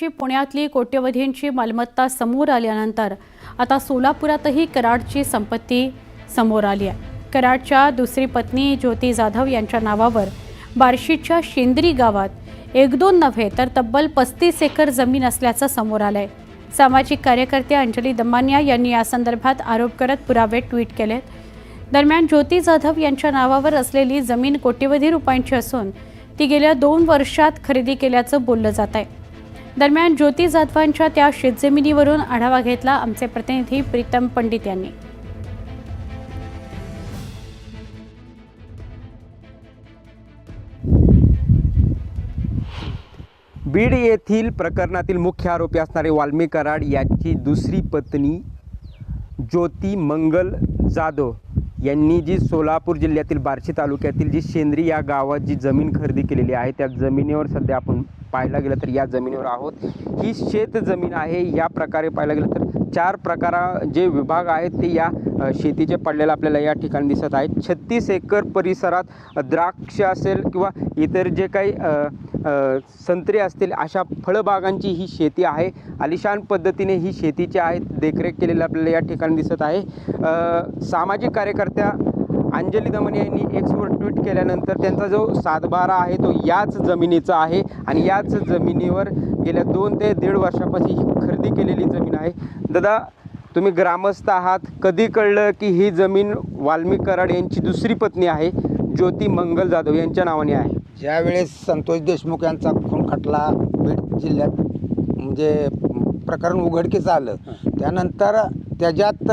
कराडची पुण्यातली कोट्यवधींची मालमत्ता समोर आल्यानंतर आता सोलापुरातही कराडची संपत्ती समोर आली आहे। कराडच्या दुसरी पत्नी ज्योती जाधव यांच्या नावावर बार्शीच्या शेंद्री गावात 1-2 नव्हे तर तब्बल 35 एकर जमीन असल्याचं समोर आलंय। सामाजिक कार्यकर्ते अंजली दमानिया यांनी या संदर्भात आरोप करत पुरावे ट्विट केलेत। दरम्यान ज्योती जाधव यांच्या नावावर असलेली जमीन कोट्यवधी रुपयांची असून ती गेल्या 2 वर्षात खरेदी केल्याचं बोललं जात आहे। दरम्यान ज्योती जाधवांच्या त्या शेतजमिनीवरून आढावा घेतला आमचे प्रतिनिधी प्रीतम पंडित यांनी। बीड येथील प्रकरणातील मुख्य आरोपी असणारे वाल्मी कराड याची दुसरी पत्नी ज्योती मंगल जाधव यांनी जी सोलापूर जिल्ह्यातील बार्शी तालुक्यातील जी शेंद्री या गावात जी जमीन खरेदी केलेली आहे त्या जमिनीवर सध्या आपण पाहायला गेलं तर या जमिनीवर आहोत। ही शेत जमीन आहे। या प्रकारे पाहायला गेलं तर 4 प्रकार जे विभाग आहेत ते या शेतीचे पडलेले आपल्याला या ठिकाणी दिसत आहेत। 36 एकर परिसरात द्राक्ष असेल किंवा इतर जे काही संत्रे असतील अशा फळबागांची ही शेती आहे। आलिशान पद्धतीने ही शेतीची आहे देखरेख केलेली आपल्याला या ठिकाणी दिसत आहे। सामाजिक कार्यकर्त्या अंजली दमानिया यांनी एक्सवर ट्विट केल्यानंतर त्यांचा जो 7/12 आहे तो याच जमिनीचा आहे आणि याच जमिनीवर गेल्या 2 ते 1.5 वर्षापासून ही खरेदी केलेली जमीन आहे। दादा, तुम्ही ग्रामस्थ आहात, कधी कळलं की ही जमीन वाल्मी कराड यांची दुसरी पत्नी आहे ज्योती मंगल जाधव यांच्या नावाने आहे? ज्यावेळेस संतोष देशमुख यांचा खून खटला बीड जिल्ह्यात म्हणजे प्रकरण उघडकीस आलं त्यानंतर त्याच्यात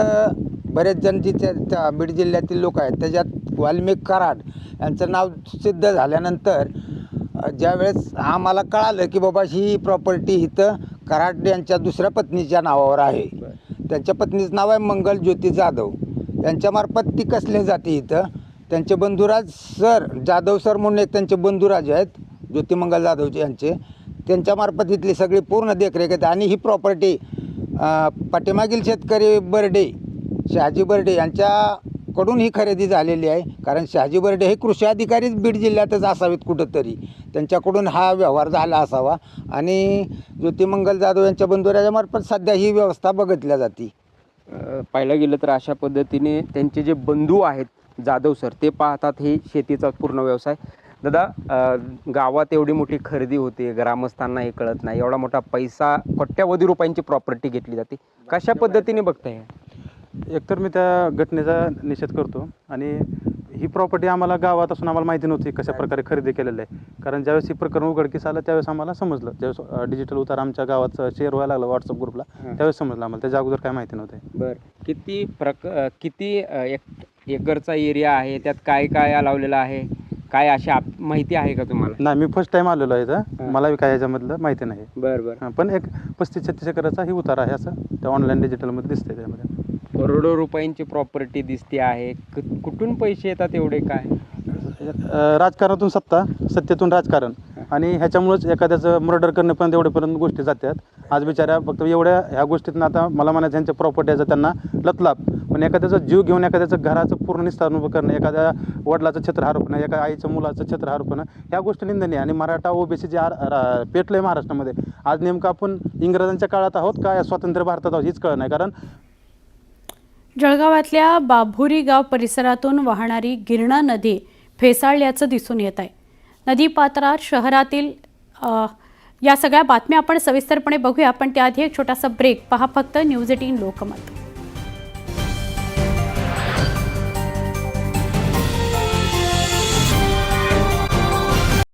बरेच जण जी त्या बीड जिल्ह्यातील लोक आहेत त्याच्यात वाल्मी कराड यांचं नाव सिद्ध झाल्यानंतर ज्यावेळेस आम्हाला कळालं की बाबा ही प्रॉपर्टी इथं कराड यांच्या दुसऱ्या पत्नीच्या नावावर आहे। त्यांच्या पत्नीचं नाव आहे मंगल ज्योती जाधव। त्यांच्यामार्फत ती कसली जाते इथं त्यांचे बंधुराज सर जाधव सर म्हणून एक त्यांचे बंधुराज आहेत ज्योती मंगल जाधवचे यांचे, त्यांच्यामार्फत इथली सगळी पूर्ण देखरेख आहे। आणि ही प्रॉपर्टी पाठीमागील शेतकरी बर्डे शहाजी बर्डे यांच्याकडून ही खरेदी झालेली आहे। कारण शहाजी बर्डे हे कृषी अधिकारीच बीड जिल्ह्यातच असावेत कुठंतरी, त्यांच्याकडून हा व्यवहार झाला असावा आणि ज्योती मंगल जाधव यांच्या बंधुराजामार्फत सध्या ही व्यवस्था बघितल्या जाते। पाहायला गेलं तर अशा पद्धतीने त्यांचे जे बंधू आहेत जाधव सर ते पाहतात हे शेतीचा पूर्ण व्यवसाय। दादा, गावात एवढी मोठी खरेदी होते, ग्रामस्थांना हे कळत नाही, एवढा मोठा पैसा कोट्यवधी रुपयांची प्रॉपर्टी घेतली जाते, कशा पद्धतीने बघताय? एकतर मी त्या घटनेचा निषेध करतो आणि ही प्रॉपर्टी आम्हाला गावात असून आम्हाला माहिती नव्हती कशा प्रकारे खरेदी केलेलं आहे। कारण ज्यावेळेस ही प्रकरण उघडकीस आलं त्यावेळेस आम्हाला समजलं, ज्यावेळेस डिजिटल उतार आमच्या गावात शेअर व्हायला लागला व्हॉट्सअप ग्रुपला त्यावेळेस समजलं आम्हाला, त्याच्या अगोदर काय माहिती नव्हतं। बरं, किती एकरचा एरिया आहे, त्यात काय काय लावलेलं आहे, काय अशी माहिती आहे का तुम्हाला? नाही, मी फर्स्ट टाइम आलेलो आहे इथं, मला काय याच्यामधलं माहिती नाही। बरं, पण एक 35-36 एकराचा ही उतार आहे असं त्या ऑनलाईन डिजिटलमध्ये दिसतंय। त्यामध्ये करोडो रुपयांची प्रॉपर्टी दिसते आहे, कुठून पैसे येतात एवढे? काय राजकारणातून सत्तेतून राजकारण आणि ह्याच्यामुळेच एखाद्याचं मर्डर करणेपर्यंत एवढेपर्यंत गोष्टी जातात। आज बिचाऱ्या फक्त एवढ्या ह्या गोष्टीतून आता मला म्हणायचं यांच्या प्रॉपर्टीचा त्यांना लतलाप, पण एखाद्याचा जीव घेऊन एखाद्याचं घराचं पूर्ण निस्तारण उभं करणं, एखाद्या वडिलाचं छत्र हरपणं, एका आईच्या मुलाचं छत्र हरपणं, ह्या गोष्टी निंदनीय। आणि मराठा ओबीसी जे पेटलं आहे महाराष्ट्रामध्ये आज नेमकं आपण इंग्रजांच्या काळात आहोत का या स्वातंत्र्य भारतात आहोत हीच कळ नाही। कारण जळगावातल्या बाभुरी गाव परिसरातून वाहणारी गिरणा नदी फेसाळल्याचं दिसून येत आहे। नदी पात्रात शहरातील या सगळ्या बातम्या आपण सविस्तरपणे बघूया, पण त्याआधी एक छोटासा ब्रेक। पहा फक्त न्यूज 18 लोकमत।